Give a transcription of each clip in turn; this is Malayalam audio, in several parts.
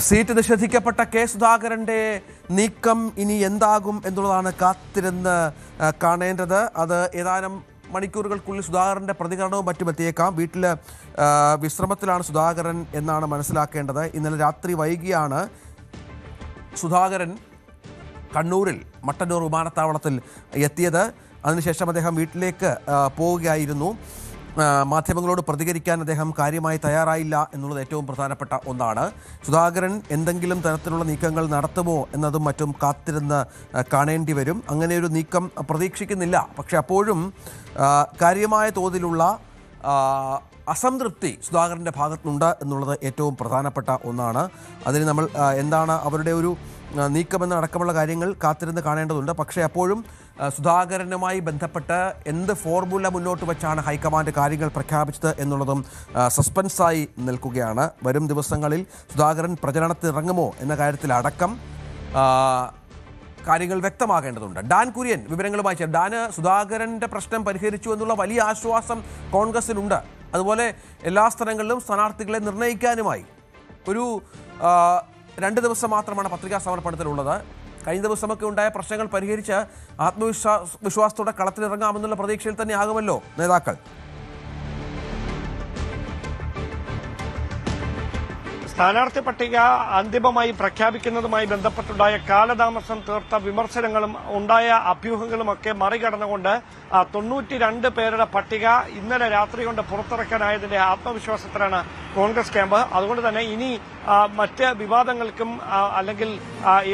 സീറ്റ് നിഷേധിക്കപ്പെട്ട കെ സുധാകരന്റെ നീക്കം ഇനി എന്താകും എന്നുള്ളതാണ് കാത്തിരുന്ന് കാണേണ്ടത്. അത് ഏതാനും മണിക്കൂറുകൾക്കുള്ളിൽ സുധാകരന്റെ പ്രതികരണവും മറ്റും എത്തിയേക്കാം. വീട്ടിൽ വിശ്രമത്തിലാണ് സുധാകരൻ എന്നാണ് മനസ്സിലാക്കേണ്ടത്. ഇന്നലെ രാത്രി വൈകിയാണ് സുധാകരൻ കണ്ണൂരിൽ മട്ടന്നൂർ വിമാനത്താവളത്തിൽ എത്തിയത്. അതിനുശേഷം അദ്ദേഹം വീട്ടിലേക്ക് പോവുകയായിരുന്നു. മാധ്യമങ്ങളോട് പ്രതികരിക്കാൻ അദ്ദേഹം കാര്യമായി തയ്യാറായില്ല എന്നുള്ളത് ഏറ്റവും പ്രധാനപ്പെട്ട ഒന്നാണ്. സുധാകരൻ എന്തെങ്കിലും തരത്തിലുള്ള നീക്കങ്ങൾ നടത്തുമോ എന്നതും മറ്റും കാത്തിരുന്ന് കാണേണ്ടി വരും. അങ്ങനെയൊരു നീക്കം പ്രതീക്ഷിക്കുന്നില്ല. പക്ഷെ അപ്പോഴും കാര്യമായ തോതിലുള്ള അസംതൃപ്തി സുധാകരൻ്റെ ഭാഗത്തുനിന്നുണ്ട് എന്നുള്ളത് ഏറ്റവും പ്രധാനപ്പെട്ട ഒന്നാണ്. അതിന് നമ്മൾ എന്താണ് അവരുടെ ഒരു നീക്കമെന്ന് അടക്കമുള്ള കാര്യങ്ങൾ കാത്തിരുന്ന് കാണേണ്ടതുണ്ട്. പക്ഷേ അപ്പോഴും സുധാകരനുമായി ബന്ധപ്പെട്ട് എന്ത് ഫോർമുല മുന്നോട്ട് വെച്ചാണ് ഹൈക്കമാൻഡ് കാര്യങ്ങൾ പ്രഖ്യാപിച്ചത് എന്നുള്ളതും സസ്പെൻസായി നിൽക്കുകയാണ്. വരും ദിവസങ്ങളിൽ സുധാകരൻ പ്രചരണത്തിനിറങ്ങുമോ എന്ന കാര്യത്തിൽ അടക്കം കാര്യങ്ങൾ വ്യക്തമാകേണ്ടതുണ്ട്. ഡാൻ കുര്യൻ വിവരങ്ങളുമായി ചേർന്നു. ഡാന്, സുധാകരൻ്റെ പ്രശ്നം പരിഹരിച്ചു എന്നുള്ള വലിയ ആശ്വാസം കോൺഗ്രസിനുണ്ട്. അതുപോലെ എല്ലാ സ്ഥലങ്ങളിലും സ്ഥാനാർത്ഥികളെ നിർണ്ണയിക്കാനുമായി ഒരു 2 ദിവസം മാത്രമാണ് പത്രികാ സമർപ്പണത്തിലുള്ളത്. കഴിഞ്ഞ ദിവസമൊക്കെ ഉണ്ടായ പ്രശ്നങ്ങൾ പരിഹരിച്ച് വിശ്വാസത്തോടെ കളത്തിലിറങ്ങാമെന്നുള്ള പ്രതീക്ഷയിൽ തന്നെ ആകുമല്ലോ നേതാക്കൾ. സ്ഥാനാർത്ഥി പട്ടിക അന്തിമമായി പ്രഖ്യാപിക്കുന്നതുമായി ബന്ധപ്പെട്ടുണ്ടായ കാലതാമസം തീർത്ത വിമർശനങ്ങളും ഉണ്ടായ അഭ്യൂഹങ്ങളുമൊക്കെ മറികടന്നുകൊണ്ട് 92 പേരുടെ പട്ടിക ഇന്നലെ രാത്രി കൊണ്ട് പുറത്തിറക്കാനായതിന്റെ ആത്മവിശ്വാസത്തിലാണ് കോൺഗ്രസ് ക്യാമ്പ്. അതുകൊണ്ട് തന്നെ ഇനി മറ്റ് വിവാദങ്ങൾക്കും അല്ലെങ്കിൽ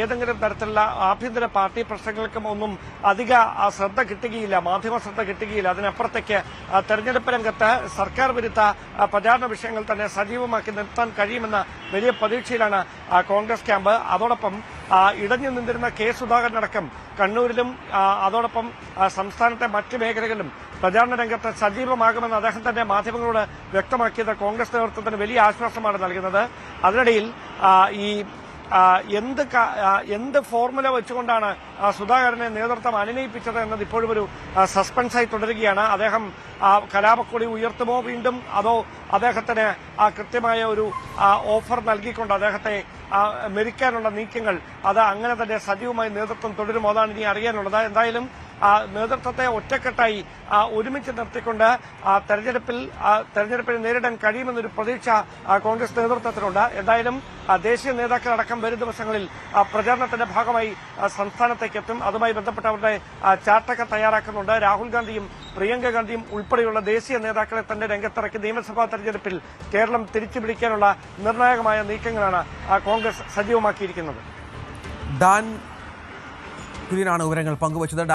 ഏതെങ്കിലും തരത്തിലുള്ള ആഭ്യന്തര പാർട്ടി പ്രശ്നങ്ങൾക്കും ഒന്നും അധിക ശ്രദ്ധ കിട്ടുകയില്ല, മാധ്യമ ശ്രദ്ധ കിട്ടുകയില്ല. അതിനപ്പുറത്തേക്ക് തെരഞ്ഞെടുപ്പ് രംഗത്ത് സർക്കാർ വിരുദ്ധ പ്രചാരണ വിഷയങ്ങൾ തന്നെ സജീവമാക്കി നിർത്താൻ കഴിയുമെന്ന വലിയ പ്രതീക്ഷയിലാണ് കോൺഗ്രസ് ക്യാമ്പ്. അതോടൊപ്പം ഇടഞ്ഞു നിന്നിരുന്ന കെ സുധാകരനടക്കം കണ്ണൂരിലും അതോടൊപ്പം സംസ്ഥാനത്തെ മറ്റ് മേഖലകളിലും പ്രചാരണ രംഗത്ത് സജീവമാകുമെന്ന് അദ്ദേഹം തന്നെ മാധ്യമങ്ങളോട് വ്യക്തമാക്കിയത് കോൺഗ്രസ് നേതൃത്വത്തിന് വലിയ ആശ്വാസമാണ് നൽകുന്നത്. അതിനിടയിൽ എന്ത് ഫോർമുല വെച്ചുകൊണ്ടാണ് സുധാകരനെ നേതൃത്വം അനുനയിപ്പിച്ചത് എന്നത് ഇപ്പോഴും ഒരു സസ്പെൻസായി തുടരുകയാണ്. അദ്ദേഹം കലാപക്കൊടി ഉയർത്തുമോ വീണ്ടും, അതോ അദ്ദേഹത്തിന് കൃത്യമായ ഒരു ഓഫർ നൽകിക്കൊണ്ട് അദ്ദേഹത്തെ മെരിക്കാനുള്ള നീക്കങ്ങൾ അത് അങ്ങനെ തന്നെ സജീവമായി നേതൃത്വം തുടരുമോ, അതാണ് ഇനി അറിയാനുള്ളത്. എന്തായാലും നേതൃത്വത്തെ ഒറ്റക്കെട്ടായി ഒരുമിച്ച് നിർത്തിക്കൊണ്ട് തെരഞ്ഞെടുപ്പിനെ നേരിടാൻ കഴിയുമെന്നൊരു പ്രതീക്ഷ കോൺഗ്രസ് നേതൃത്വത്തിനുണ്ട്. എന്തായാലും ദേശീയ നേതാക്കളടക്കം വരും ദിവസങ്ങളിൽ പ്രചാരണത്തിന്റെ ഭാഗമായി സംസ്ഥാനത്തേക്ക് എത്തും. അതുമായി ബന്ധപ്പെട്ട് അവരുടെ ചാർട്ടൊക്കെ തയ്യാറാക്കുന്നുണ്ട്. രാഹുൽ ഗാന്ധിയും പ്രിയങ്ക ഗാന്ധിയും ഉൾപ്പെടെയുള്ള ദേശീയ നേതാക്കളെ തന്നെ രംഗത്തിറക്കി നിയമസഭാ തെരഞ്ഞെടുപ്പിൽ കേരളം തിരിച്ചുപിടിക്കാനുള്ള നിർണായകമായ നീക്കങ്ങളാണ് കോൺഗ്രസ് സജീവമാക്കിയിരിക്കുന്നത്. ഡാൻ കുര്യനാണ് വിവരങ്ങൾ പങ്കുവച്ചത്.